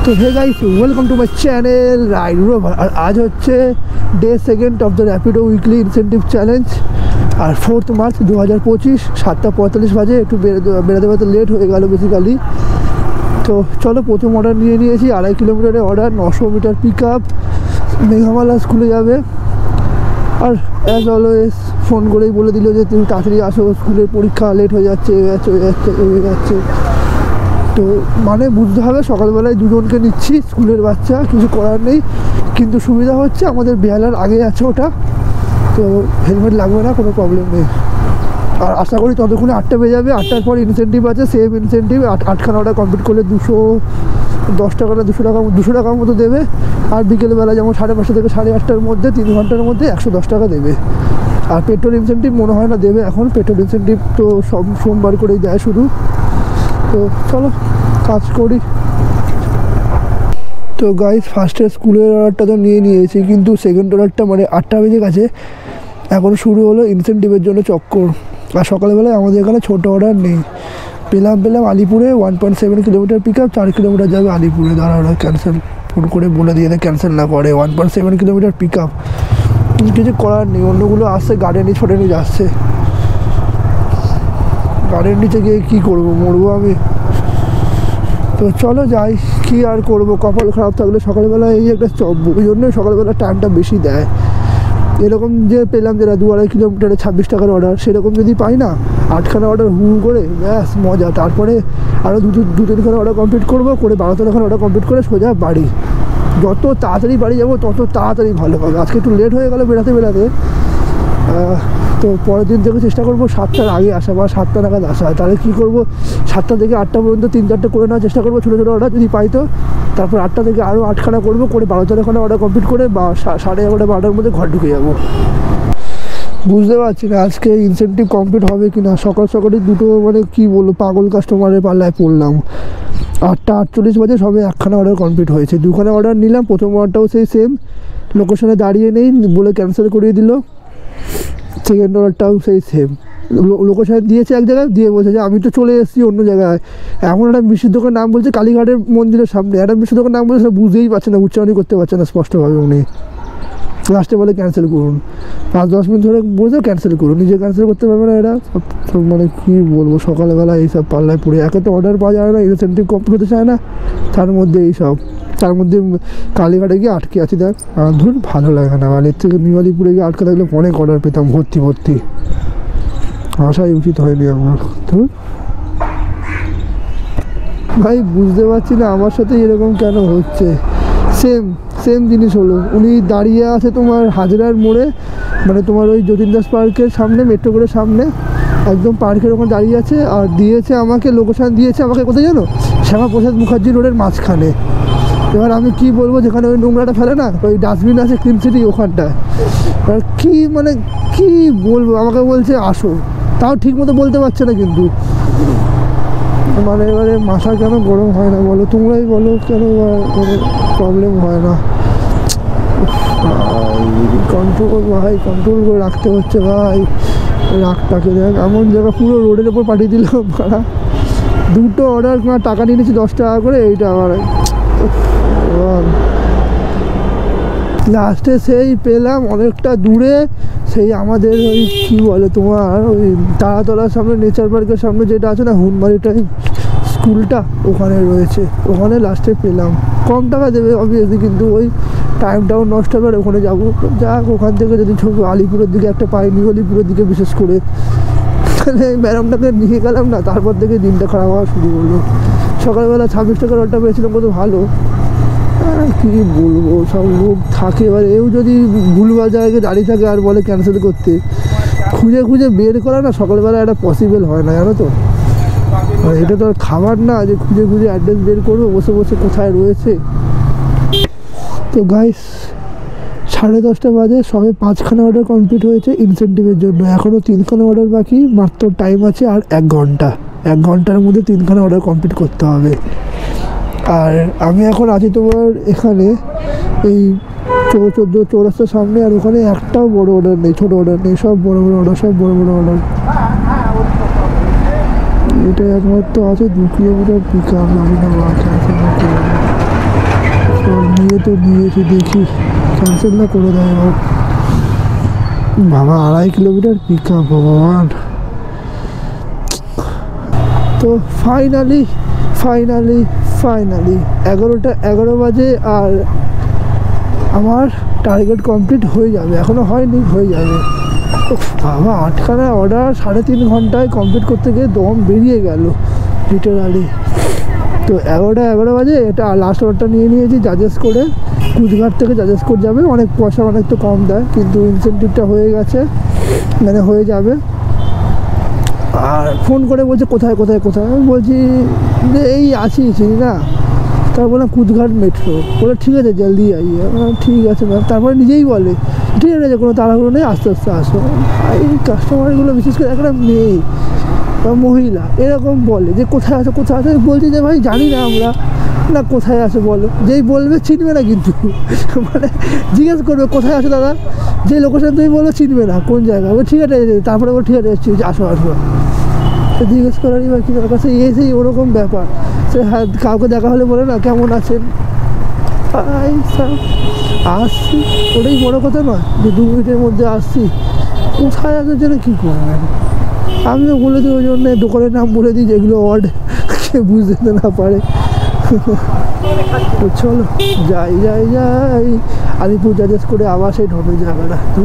তো hey guys, welcome to my channel ride rover. আর আজ হচ্ছে day 2 of the Rapido weekly incentive challenge. আর 4 মার্চ 2025 7:45 বাজে। একটু বেরোতে লেট হয়ে গেল বেসিক্যালি। তো চলো, প্রথম অর্ডার নিয়ে নিয়েছি, 2.5 কিলোমিটারের অর্ডার, 900 মিটার পিক আপ, মেঘামালা স্কুলে যাবে। আর অ্যাজ অলওয়েজ ফোন করেই বলে দিল যে তুমি তাড়াতাড়ি আসো, স্কুলের পরীক্ষা লেট হয়ে যাচ্ছে, হয়ে যাচ্ছে। তো মানে বুঝতে হবে সকালবেলায় দুজনকে নিচ্ছি, স্কুলের বাচ্চা, কিছু করার নেই। কিন্তু সুবিধা হচ্ছে আমাদের বেহালার আগে আছে ওটা, তো হেলমেট লাগবে না, কোনো প্রবলেম নেই। আর আশা করি ততক্ষণে 8টা বেজে যাবে। 8টার পর ইনসেন্টিভ আছে, সেম ইনসেন্টিভ। 8খানা অর্ডার কমপ্লিট করলে 210 টাকা না 200 টাকার মতো দেবে। আর বিকেলবেলা যেমন 5:30 থেকে 8:30টার মধ্যে 3 ঘন্টার মধ্যে 110 টাকা দেবে। আর পেট্রোল ইনসেন্টিভ মনে হয় না দেবে এখন, পেট্রোল ইনসেন্টিভ তো সোমবার করেই দেয় শুধু। তো চলো কাজ করি। তো গাইস, ফার্স্টের স্কুলের অর্ডারটা তো নিয়ে নিয়েছি, কিন্তু সেকেন্ড অর্ডারটা মানে 8টা বেজে গেছে, এখন শুরু হলো ইনসেন্টিভের জন্য চক্কর। আর সকালবেলায় আমাদের এখানে ছোটো অর্ডার নেই। পেলাম আলিপুরে 1.7 কিলোমিটার পিক আপ, 4 কিলোমিটার যাবে আলিপুরে। দাঁড়া ক্যান্সেল, ফোন করে বলে দিয়ে ক্যান্সেল না করে। 1.7 কিলোমিটার পিক আপ, কিছু করার নেই। অন্যগুলো আসছে গার্ডেন ছোটে নিয়ে যাচ্ছে। গাড়ির নিচে গিয়ে কী করবো, মরবো আমি। তো চলো যাই, কী আর করবো, কপাল খারাপ থাকলে সকালবেলা এই একটা ওই জন্যই সকালবেলা টাইমটা বেশি দেয়। এরকম যে পেলাম যেটা 2.5 কিলোমিটারে 26 টাকার অর্ডার, সেরকম যদি পাই না, 8খানা অর্ডার করে ব্যাস মজা। তারপরে আরও 2-3খানা অর্ডার কমপ্লিট করবো, করে 12-13খানা অর্ডার কমপ্লিট করে সোজা বাড়ি। যত তাড়াতাড়ি বাড়ি যাবো তত তাড়াতাড়ি ভালো হবে। আজকে একটু লেট হয়ে গেলো বেরাতে। তো পরের দিন থেকে চেষ্টা করবো 7টার আগে আসা বা 7টা নাগাদ আসা। তাহলে কী করবো, 7টা থেকে 8টা পর্যন্ত 3-4টে করে নেওয়ার চেষ্টা করবো, ছোটো অর্ডার যদি পাই তো। তারপর 8টা থেকে আরও 8খানা করবো, করে 12-13খানা অর্ডার কমপ্লিট করে 11:30-12টার মধ্যে ঘর ঢুকে যাবো। বুঝতে পারছি না আজকে ইনসেন্টিভ কমপ্লিট হবে কি না। সকালই দুটো মানে কী বলবো, পাগল কাস্টমারের পাল্লায় পড়লাম। 8:48 বাজে সবে 1খানা অর্ডার কমপ্লিট হয়েছে। 2খানা অর্ডার নিলাম, প্রথম অর্ডারটাও সেই সেম, লোকেশনে দাঁড়িয়ে নেই বলে ক্যান্সেল করিয়ে দিল। সেকেন্ড অর্ডারটাও সেই সেম, লোকেশন দিয়েছে এক জায়গায়, দিয়ে বলছে যে আমি তো চলে এসেছি অন্য জায়গায়। এমন একটা মিষ্টির দোকান নাম বলছে, কালীঘাটের মন্দিরের সামনে একটা মিষ্টির দোকান নাম বলছে, সেটা বুঝতেই পারছে না, উচ্চারণই করতে পারছে না স্পষ্টভাবে উনি। লাস্টে বলে ক্যান্সেল করুন, 5-10 মিনিট ধরে বলছে ক্যান্সেল করুন, নিজে ক্যান্সেল করতে পারবে না এরা সব। মানে কী বলবো, সকালবেলা এইসব পাল্লায় পড়ে একে তো অর্ডার পাওয়া যায় না, ইনসেন্টিভ কমপ্লিট হতে চায় না, তার মধ্যে এইসব। তার মধ্যে কালীঘাটে গিয়ে আটকে আছি। দেখ ধুর, ভালো লাগে না। আর এর থেকে নিমালিপুরে গিয়ে আটকে থাকলে অনেক অর্ডার পেতাম ভর্তি। আসাই উচিত হয়নি আমার। ধুর ভাই, বুঝতে পারছি না আমার সাথে এরকম কেন হচ্ছে। সেম জিনিস হলো, উনি দাঁড়িয়ে আছে তোমার হাজরার মোড়ে, মানে তোমার ওই যতীন দাস পার্কের সামনে, মেট্রো করে সামনে একদম পার্কের ওখানে দাঁড়িয়ে আছে। আর দিয়েছে আমাকে লোকেশান, দিয়েছে আমাকে কোথায় জানো, শ্যামাপ্রসাদ মুখার্জি রোডের মাঝখানে। এবার আমি কি বলবো, যেখানে ওই নোংরাটা ফেলে না, ওই ডাস্টবিন আছে ক্রিম সিটি ওখানটায়। আর কি মানে কি বলবো, আমাকে বলছে আসো, তাও ঠিক মতো বলতে পারছে না। কিন্তু মানে এবারে মাথা কেন গরম হয় না বলো, তোমরাই বলো কেন কোনো প্রবলেম হয় না। কন্ট্রোল করে রাখতে হচ্ছে ভাই রাগটাকে। দেখ এমন জায়গা পুরো রোডের ওপর পাঠিয়ে দিল ভাড়া। 2টো অর্ডার টাকা নিয়ে নিয়েছি 10 টাকা করে, এইটা আবার লাস্টে সেই পেলাম অনেকটা দূরে, সেই আমাদের ওই কী বলে তোমার ওই তারাতলার সামনে, নেচার পার্কের সামনে যেটা আছে না, হুনমারিটাই স্কুলটা, ওখানে রয়েছে। ওখানে লাস্টে পেলাম, কম টাকা দেবে অবভিয়াসলি, কিন্তু ওই টাইমটাও নষ্ট হবে। আর ওখানে যাবো, যাক ওখান থেকে যদি আলিপুরের দিকে একটা পাই, নিগলিপুরের দিকে বিশেষ করে, তাহলে ম্যাডামটাকে নিয়ে গেলাম না, তারপর থেকে দিনটা খারাপ হওয়া শুরু করলো। সকালবেলা 26 টাকার অর্ডার পেয়েছিলাম, কত ভালো। কী বলবো, সব লোক থাকে। এবার এও যদি ভুলভাল জায়গায় দাঁড়িয়ে থাকে আর বলে ক্যান্সেল করতে, খুঁজে বের করা না সকালবেলা এটা পসিবল হয় না, জানো তো। আর এটা তো আর খাবার না যে খুঁজে অ্যাড্রেস বের করবো বসে কোথায় রয়েছে। তো গাইস, 10:30 বাজে, সবে 5খানা অর্ডার কমপ্লিট হয়েছে ইনসেন্টিভের জন্য। এখনও 3খানা অর্ডার বাকি, মাত্র টাইম আছে আর 1 ঘন্টা। 1 ঘন্টার মধ্যে 3খানা অর্ডার কমপ্লিট করতে হবে। আর আমি এখন আছি তোমার এখানে এই 14 চৌরাস্তার সামনে। আর ওখানে একটাও বড় অর্ডার নেই, ছোটো অর্ডার নেই, সব বড় অর্ডার, সব বড় অর্ডার। এটা একমাত্র আছে 2 কিলোমিটার পিক আপ। আমি না তো নিয়েছি, দেখি ক্যান্সেল না করে দেয় বাবা। 2.5 কিলোমিটার পিক আপ, ভগবান। তো ফাইনালি 11টা বাজে আর আমার টার্গেট কমপ্লিট হয়ে যাবে। এখনও হয়নি, হয়ে যাবে। বাবা 8খানা অর্ডার 3.5 ঘন্টায় কমপ্লিট করতে গিয়ে দম বেরিয়ে গেল লিটারালি। তো 11টা বাজে এটা লাস্ট অর্ডারটা নিয়ে নিয়েছি জাজেস করে। কুচঘাট থেকে জাজেস করে যাবে, অনেক পয়সা অনেক তো কম দেয়, কিন্তু ইনসেন্টিভটা হয়ে গেছে, মানে হয়ে যাবে। আর ফোন করে বলছে কোথায় কোথায় কোথায়, আমি বলছি যে এই আছি, চিনি না। তারপরে কুচঘাট মেট্রো, বলে ঠিক আছে জলদি আইয়ে। ঠিক আছে ম্যাম। তারপরে নিজেই বলে ঠিক আছে কোনো তাড়াহুড়ো নেই, আস্তে আস্তে আসো। এই কাস্টমারগুলো বিশেষ করে একটা মেয়ে বা মহিলা এরকম বলে যে কোথায় আছে কোথায় আছে। বলছি যে ভাই জানি না আমরা, না কোথায় আছে বলো। যেই বলবে চিনবে না কিন্তু, মানে জিজ্ঞেস করবে কোথায় আছে দাদা, যে লোকেশন তুমি বলো চিনবে না কোন জায়গা। ঠিক আছে, তারপরে বলো ঠিক আছে আসো আসো। তো জিজ্ঞেস করারই বা কি দরকার, সে এসেই ওরকম ব্যাপার। সে হ্যাঁ কাউকে দেখা হলে বলে না কেমন আছেন, আসছি, ওটাই বড়ো কথা নয় যে 2 মিনিটের মধ্যে আসছি। কোথায় আসার জন্য কী করবেন, আমিও বলে দিই, ওই জন্য দোকানের নাম বলে দিই যেগুলো ওয়ার্ড কে বুঝতে না পারে। তো চলো যাই যাই যাই আলিপুর জাজেস করে আবার সেই ঢপের জায়গাটা। তো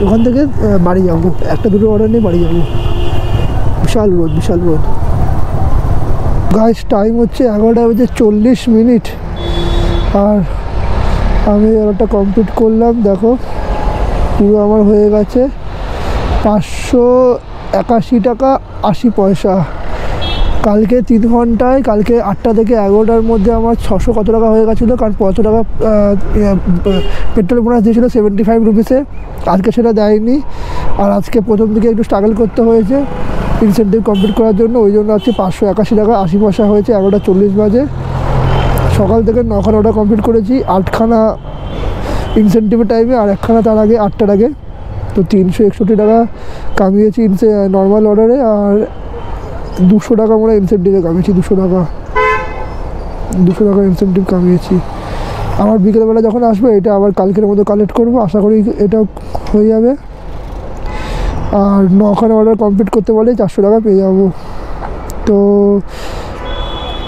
ওখান থেকে বাড়ি যাবো, 1-2 অর্ডার নিয়ে বাড়ি যাবো। বিশাল রোদ। গাইস টাইম হচ্ছে 11:40। আর আমি অর্ডারটা কমপ্লিট করলাম, দেখো পুরো আমার হয়ে গেছে 581 টাকা 80 পয়সা। কালকে 3 ঘন্টায়, কালকে 8টা থেকে 11টার মধ্যে আমার 600 কত টাকা হয়ে গেছিলো, কারণ 500 টাকা পেট্রোল বোনাস দিয়েছিলো 75 রুপিসে। আজকে সেটা দেয়নি। আর আজকে প্রথম দিকে একটু স্ট্রাগল করতে হয়েছে ইনসেন্টিভ কমপ্লিট করার জন্য, ওই জন্য আজকে 581 টাকা 80 পয়সা হয়েছে। 11:40 বাজে। সকাল থেকে 9খানা অর্ডার কমপ্লিট করেছি, 8খানা ইনসেন্টিভের টাইমে আর 1খানা তার আগে 8টার আগে। তো 361 টাকা কামিয়েছি নর্মাল অর্ডারে, আর 200 টাকা আমরা ইনসেন্টিভে কামিয়েছি। 200 টাকা ইনসেন্টিভ কামিয়েছি। আমার বিকেলবেলা যখন আসবে এটা আবার কালকের মতো কালেক্ট করবো, আশা করি এটা হয়ে যাবে। আর 9খানা অর্ডার কমপ্লিট করতে পারলে 400 টাকা পেয়ে যাবো। তো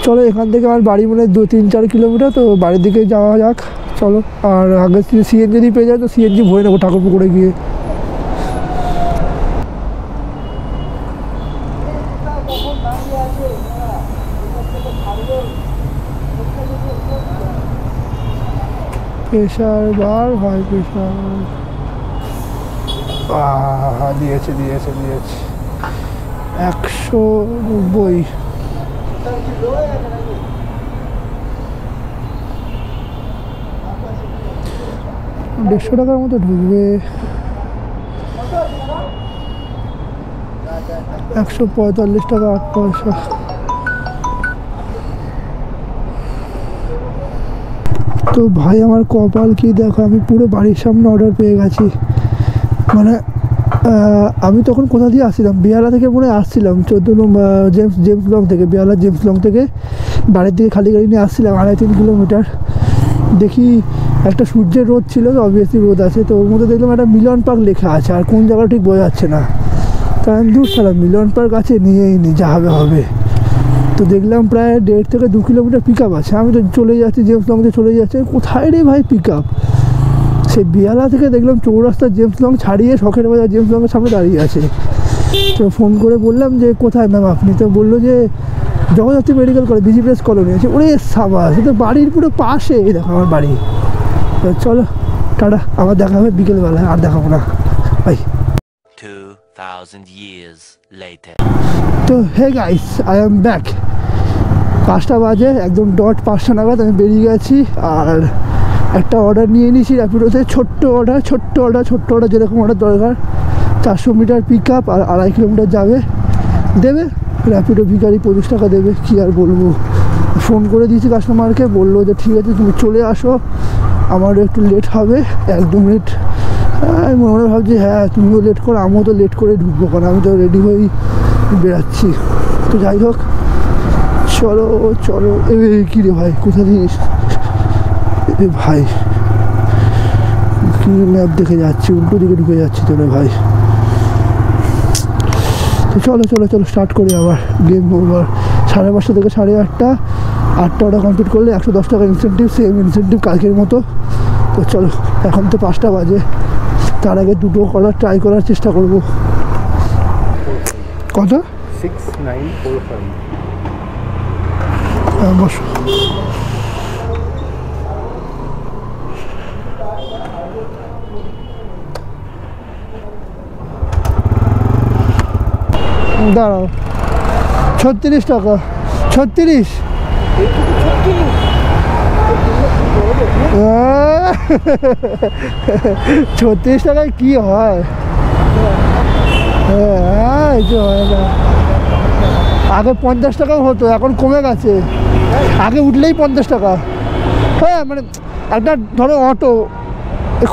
চলো এখান থেকে আমার বাড়ি মনে হয় 2-3-4 কিলোমিটার, তো বাড়ির দিকে যাওয়া যাক চলো। আর আগে সিএনজি যদি পেয়ে যায় তো সিএনজি ভরে নেবো ঠাকুরপুকুরে গিয়ে। প্রেশার বার হয়, প্রেশার দিয়েছে 190। 150 টাকার মতো ঢুকবে। 145 টাকা 8 পয়সা। তো ভাই আমার কপাল কি দেখো, আমি পুরো বাড়ির সামনে অর্ডার পেয়ে গেছি। মানে আমি তখন কোথা দিয়ে আসছিলাম, বেহালা থেকে মনে হয় আসছিলাম, 14 নম্বর জেমস লং থেকে, বেহালা জেমস লং থেকে বাড়ির দিকে খালি গাড়ি নিয়ে আসছিলাম 2.5-3 কিলোমিটার। দেখি একটা সূর্যের রোদ ছিল, অবভিয়াসলি রোদ আছে, তো ওর মধ্যে দেখলাম একটা মিলন পার্ক লেখা আছে, আর কোন জায়গাটা ঠিক বোঝা যাচ্ছে না। তাই আমি দূর সারা মিলন পার্ক আছে, নিয়েই নি, যা হবে। তো দেখলাম প্রায় 1.5 থেকে 2 কিলোমিটার পিক আপ আছে। আমি তো চলে যাচ্ছি জেমস লং থেকে, চলে যাচ্ছে, কোথায় রে ভাই পিক আপ। সেই বেহালা থেকে দেখলাম চৌরাস্তা জেমস লং ছাড়িয়ে শখের বাজার জেমস লংয়ের সামনে দাঁড়িয়ে আছে। তো ফোন করে বললাম যে কোথায় ম্যাম আপনি, তো বললো যে Jagaddhatri medical college, busy press colony আছে। ওরে সাবাস, তো বাড়ির পুরো পাশে, এই দেখো আমার বাড়ি। তো চলো টাটা, আবার দেখা হবে বিকেলবেলায়, আর দেখাবো না ভাই। 2000 years later. তো hey guys, I am back. 5টা বাজে, একদম ডট 5টা নাগাদ আমি বেরিয়ে গেছি। আর একটা অর্ডার নিয়ে নিয়েছি র্যাপিডোতে, ছোট্ট অর্ডার যেরকম অর্ডার দরকার। 400 মিটার পিক আপ আর 2.5 কিলোমিটার যাবে, দেবে র্যাপিডো ভিখারি 25 টাকা দেবে, কী আর বলবো। ফোন করে দিয়েছি কাস্টমারকে, বললো যে ঠিক আছে তুমি চলে আসো, আমারও একটু লেট হবে 1-2 মিনিট। আমি মনে ভাবছি হ্যাঁ তুমিও লেট করো, আমিও তো লেট করে ঢুকবো, কারণ আমি তো রেডি হয়েই বেরাচ্ছি। তো যাই হোক চলো। এই কী রে ভাই, কোথা দিয়ে এ ভাই কি ম্যাপ দেখে যাচ্ছি, উল্টো দিকে ঢুকে যাচ্ছি তো রে ভাই। তো চলো চলো চলো স্টার্ট করি আবার গেম ওভার। 5:30 থেকে 8:30, 8টা অর্ডার কমপ্লিট করলে 110 টাকা ইনসেন্টিভ, সেম ইনসেন্টিভ কালকের মতো। তো চলো, এখন তো 5টা বাজে, তার আগে দুটো করার ট্রাই করার চেষ্টা করব। কত? 6945। বসো। দাঁড়াও, 36 টাকা। 36? 36 টাকায় কি হয়? হ্যাঁ, এই যে হয় না। আগে 50 টাকাও হতো, এখন কমে গেছে। আগে উঠলেই 50 টাকা। হ্যাঁ মানে একটা ধরো অটো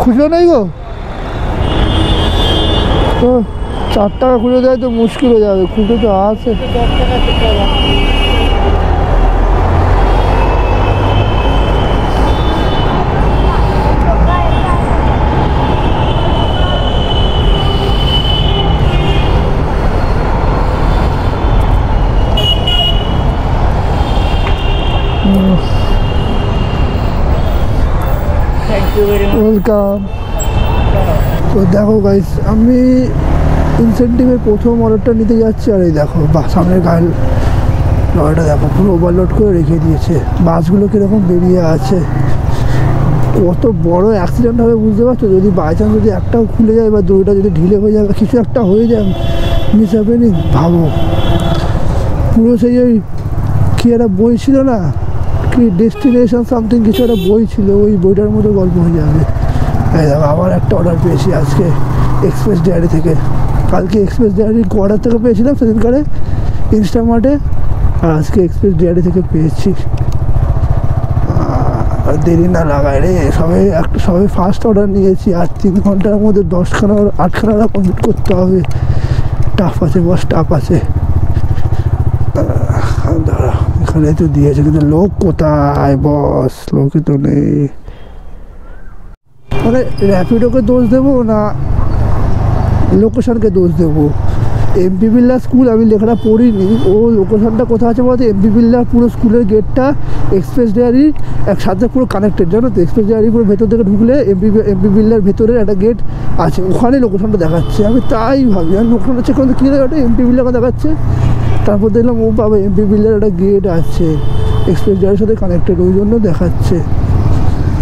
খুচরো নেই গো, তো 4 টাকা খুঁজে দেয় তো মুশকিল হয়ে যাবে। খুঁজে তো আছে। ওয়েলকাম। তো দেখো গাইস, আমি ইনসেন্টিভের প্রথম অর্ডারটা নিতে যাচ্ছি, আর এই দেখো সামনের গাড়ি লরিটা দেখো পুরো ওভারলোড করে রেখে দিয়েছে। বাসগুলো কীরকম বেরিয়ে আছে, কত বড় অ্যাক্সিডেন্ট হবে বুঝতে পারছো? যদি বাই চান্স যদি একটাও খুলে যায় বা দড়িটা যদি ঢিলে হয়ে যায়, কিছু একটা হয়ে যায়, মিস হ্যাপেনিং ভাবো। পুরো সেই ওই কী একটা বই ছিল না, কি ডেস্টিনেশন সামথিং কিছু একটা বই ছিল, ওই বইটার মতো গল্প হয়ে যাবে। এই দেখো আবার একটা অর্ডার পেয়েছি আজকে এক্সপ্রেস ডায়েরি থেকে। কালকে এক্সপ্রেস ডায়েরি অর্ডার থেকে পেয়েছিলাম সেদিনকারে ইনস্টামার্টে, আর আজকে এক্সপ্রেস ডায়েরি থেকে পেয়েছি। দেরি না লাগায় রে, সবাই ফার্স্ট অর্ডার নিয়েছি, আর 3 ঘন্টার মধ্যে 10খানা 8খানা অর্ডার কমপ্লিট করতে হবে। টাফ আছে বস, টাফ আছে। দাঁড়া, এখানে তো দিয়েছে কিন্তু লোক কোথায় বস? লোকে তো নেই। মানে র্যাপিডোকে দোষ দেবো না লোকেশনকে দোষ দেবো? এমপি বিড়লা স্কুল আমি লেখাটা পড়িনি, ও লোকেশনটা কোথায় আছে বলতে? এমপি বিড়লা পুরো স্কুলের গেটটা এক্সপ্রেস ডায়েরির একসাথে পুরো কানেক্টেড, জানো তো? এক্সপ্রেস ডায়েরি পুরো ভেতর থেকে ঢুকলে এমপি বিড়লার ভেতরের একটা গেট আছে, ওখানে লোকেশনটা দেখাচ্ছে। আমি তাই ভাবি, আর লোকেশনটা চেক করতে কী ওটা এমপি বিড়লাকে দেখাচ্ছে। তারপর দেখলাম ও বাবা এমপি বিড়লার একটা গেট আছে এক্সপ্রেস ডায়েরির সাথে কানেক্টেড, ওই জন্য দেখাচ্ছে।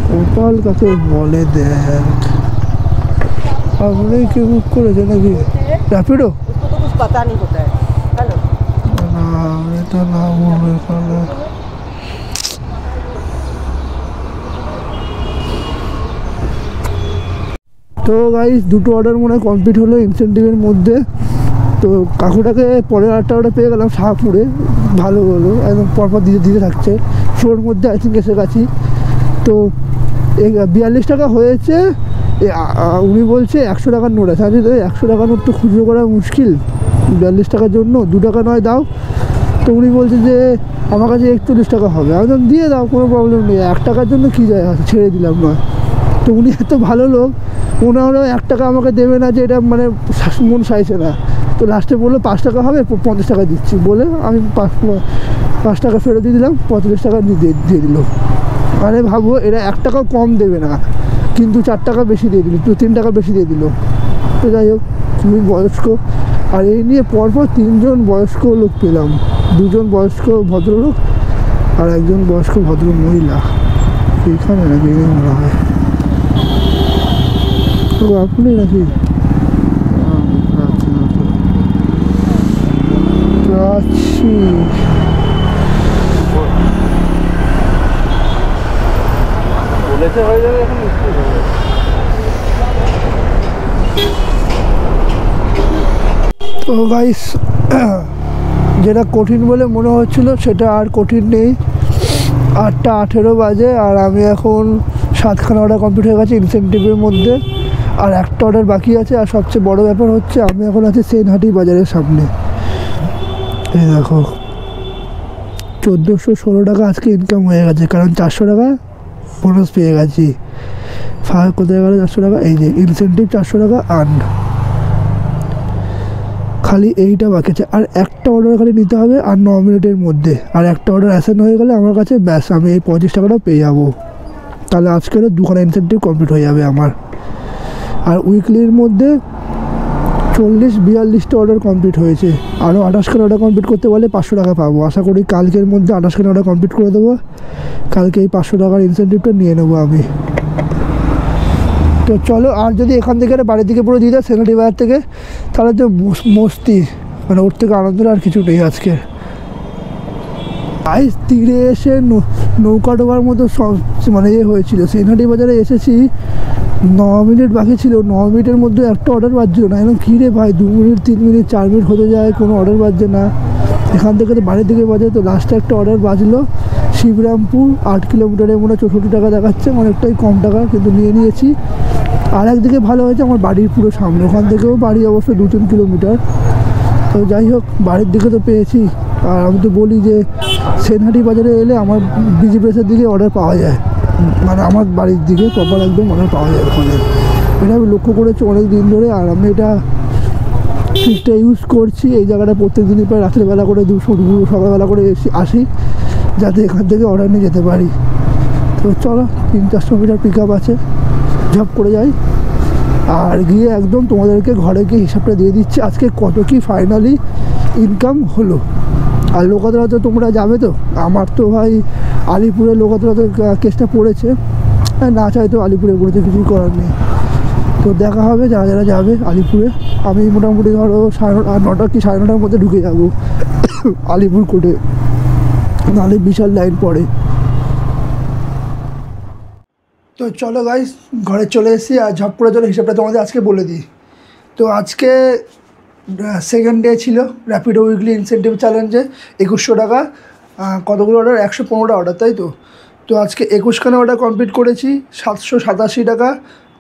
কপাল কাকে বলে দেখ। আপনি কি বুক করেছে নাকি র্যাপিডো? पता नहीं होता है। हेलो না আমি তো না বলবো এখানে। তো গাইস দুটো অর্ডার মনে হয় কমপ্লিট হলো ইনসেন্টিভের মধ্যে। তো কাকুটাকে পরের আটটা অর্ডার পেয়ে গেলাম শাহপুরে, ভালো হলো, একদম পরপর দিতে থাকছে। শোর মধ্যে আই থিঙ্ক এসে গেছি। তো 42 টাকা হয়েছে। উনি বলছে 100 টাকার নোট আছে। আমি 100 টাকার নোট তো খুচরো করা মুশকিল 42 টাকার জন্য, 2 টাকা নয় দাও। তো উনি বলছে যে আমার কাছে 41 টাকা হবে। আমি দিয়ে দাও, কোনো প্রবলেম নেই, 1 টাকার জন্য কী যায়, ছেড়ে দিলাম নয়। তো উনি এত ভালো লোক, ওনারও 1 টাকা আমাকে দেবে না, যে এটা মানে মন চাইছে না। তো লাস্টে বললো 5 টাকা হবে, 50 টাকা দিচ্ছি বলে আমি 5 টাকা ফেরত দিয়ে দিলাম, 45 টাকা দিয়ে দিল। আরে ভাবো, এরা 1 টাকাও কম দেবে না, কিন্তু 4 টাকা বেশি দিয়ে দিল, 3 টাকা বেশি দিয়ে দিল। তো যাই হোক, খুবই বয়স্ক। আর এই নিয়ে পরপর 3 জন বয়স্ক লোক পেলাম, 2 জন বয়স্ক ভদ্রলোক আর 1 জন বয়স্ক ভদ্র মহিলা। এইখানে নাকি মনে হয় তো আপনি নাকি আছি। বলেছে হয়ে যাবে, এখন নিশ্চয়ই হয়ে যাবে। তো গাইস, যেটা কঠিন বলে মনে হচ্ছিল সেটা আর কঠিন নেই। 8:18 বাজে, আর আমি এখন 7খানা অর্ডার কমপ্লিট হয়ে গেছে ইনসেন্টিভের মধ্যে, আর একটা অর্ডার বাকি আছে। আর সবচেয়ে বড় ব্যাপার হচ্ছে আমি এখন আছি সেনহাটি বাজারের সামনে। এই দেখো 1416 টাকা আজকে ইনকাম হয়ে গেছে, কারণ 400 টাকা বোনাস পেয়ে গেছি। কোথায় গেল 400 টাকা? এই যে ইনসেন্টিভ 400 টাকা আর্ন। খালি এইটা বাকি আছে, আর একটা অর্ডার খালি নিতে হবে আর 9 মিনিটের মধ্যে, আর একটা অর্ডার অ্যাসাইন হয়ে গেলে আমার কাছে ব্যাস আমি এই 25 টাকাটা পেয়ে যাবো। তাহলে আজকের 2খানা ইনসেন্টিভ কমপ্লিট হয়ে যাবে আমার। আর উইকলির মধ্যে 40-42টা অর্ডার কমপ্লিট হয়েছে, আরও 28খানা অর্ডার কমপ্লিট করতে পারলে 500 টাকা পাবো। আশা করি কালকের মধ্যে 28খানা অর্ডার কমপ্লিট করে দেবো, কালকে এই 500 টাকার ইনসেন্টিভটা নিয়ে নেবো আমি। তো চলো, আর যদি এখান থেকে বাড়ির দিকে পুরো দিয়ে দেয় সেনাটি বাজার থেকে, তাহলে তো মস্তি, মানে ওর থেকে আনন্দের আর কিছু নেই আজকে। আজ তীরে এসে নৌকা ডোবার মতো সব মানে হয়েছিল। সেনাটি বাজারে এসেছি, 9 মিনিট বাকি ছিল, 9 মিনিটের মধ্যে একটা অর্ডার বাজছিল না। এখন কী রে ভাই, 2 মিনিট 3 মিনিট 4 মিনিট হতে যায়, কোনো অর্ডার বাজছে না। এখান থেকে তো বাড়ির দিকে বাজে, তো লাস্টে একটা অর্ডার বাজলো শিবরামপুর, 8 কিলোমিটারে মনে হয় 64 টাকা দেখাচ্ছে, অনেকটাই কম টাকা, কিন্তু নিয়ে নিয়েছি। আর একদিকে ভালো হয়েছে আমার বাড়ির পুরো সামনে, ওখান থেকেও বাড়ি অবশ্য 2-3 কিলোমিটার। তো যাই হোক, বাড়ির দিকে তো পেয়েছি। আর আমি তো বলি যে সেনহাটি বাজারে এলে আমার বিজি প্রেসের দিকে অর্ডার পাওয়া যায়, মানে আমার বাড়ির দিকে প্রপার একদম অর্ডার পাওয়া যায় ওখানে। এটা আমি লক্ষ্য করেছি অনেক দিন ধরে, আর আমি এটা ট্রিকটা ইউজ করছি। এই জায়গাটা প্রত্যেক দিনই প্রায় রাত্রেবেলা করে সকালবেলা করে আসি, যাতে এখান থেকে অর্ডার নিয়ে যেতে পারি। তো চলো, 300-400 মিটার পিক আপ আছে, ঝপ করে যাই। আর গিয়ে একদম তোমাদেরকে ঘরে গিয়ে হিসাবটা দিয়ে দিচ্ছি আজকে কত কি ফাইনালি ইনকাম হলো। আর লোকাতলাতে তোমরা যাবে তো? আমার তো ভাই আলিপুরে লোকাতলাতে কেসটা পড়েছে, না চাই তো আলিপুরে পড়েছে, কিছুই করার নেই। তো দেখা হবে যারা যারা যাবে আলিপুরে। আমি মোটামুটি ধরো 9:30 কি 9:30টার মধ্যে ঢুকে যাবো আলিপুর কোর্টে, নাহলে বিশাল লাইন পড়ে। তো চলো গাইস, ঘরে চলে এসেছি, আর ঝপ করে চলো হিসাবটা তোমাদের আজকে বলে দিই। তো আজকে সেকেন্ড ডে ছিল র্যাপিডো উইকলি ইনসেন্টিভ চ্যালেঞ্জে। 2100 টাকা, কতগুলো অর্ডার? 115টা অর্ডার, তাই তো। তো আজকে 21খানা অর্ডার কমপ্লিট করেছি, 787 টাকা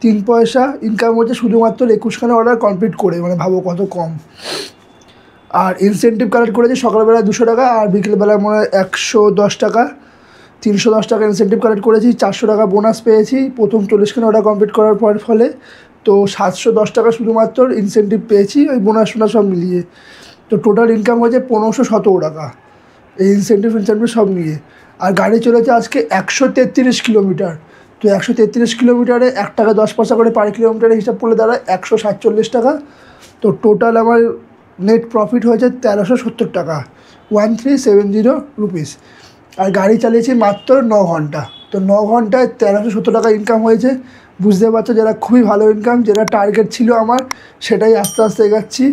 3 পয়সা ইনকাম হচ্ছে শুধুমাত্র 21খানা অর্ডার কমপ্লিট করে, মানে ভাবো কত কম। আর ইনসেন্টিভ কালেক্ট করেছি সকালবেলায় 200 টাকা, আর বিকেলবেলায় মনে হয় 110 টাকা, 310 টাকা ইনসেন্টিভ কালেক্ট করেছি। 400 টাকা বোনাস পেয়েছি প্রথম 40খানা অর্ডার কমপ্লিট করার ফলে। তো 710 টাকা শুধুমাত্র ইনসেন্টিভ পেয়েছি, ওই বোনাস টোনাস সব মিলিয়ে। তো টোটাল ইনকাম হয়েছে 1517 টাকা এই ইনসেন্টিভ সব নিয়ে। আর গাড়ি চলেছে আজকে 133 কিলোমিটার। তো 133 কিলোমিটারে 1 টাকা 10 পয়সা করে পার কিলোমিটারে হিসাব করলে দাঁড়ায় 147 টাকা। তো টোটাল আমার নেট প্রফিট হয়েছে 1370 টাকা, 1370 রুপিস। আর গাড়ি চালিয়েছি মাত্র 9 ঘন্টা। তো 9 ঘন্টায় 1370 টাকা ইনকাম হয়েছে। বুঝতে পারছো, যারা খুবই ভালো ইনকাম, যেটা টার্গেট ছিল আমার, সেটাই আস্তে আস্তে এগাচ্ছি।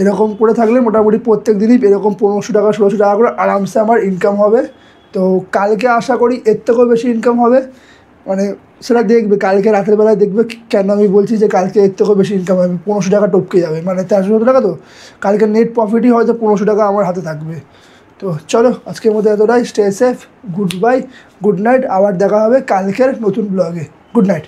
এরকম করে থাকলে মোটামুটি প্রত্যেক দিনই এরকম 1500 টাকা 1600 টাকা করে আরামসে আমার ইনকাম হবে। তো কালকে আশা করি এর থেকেও বেশি ইনকাম হবে, মানে সেটা দেখবে কালকে রাতের বেলায় দেখবে। কেন আমি বলছি যে কালকে এর থেকেও বেশি ইনকাম হবে, 1500 টাকা টপকে যাবে, মানে 1370 টাকা। তো কালকে নেট প্রফিটই হয়তো 1500 টাকা আমার হাতে থাকবে। তো চলো, আজকের মধ্যে এতটাই। Stay safe, good bye, good night. আবার দেখা হবে কালকের নতুন ব্লগে। Good night.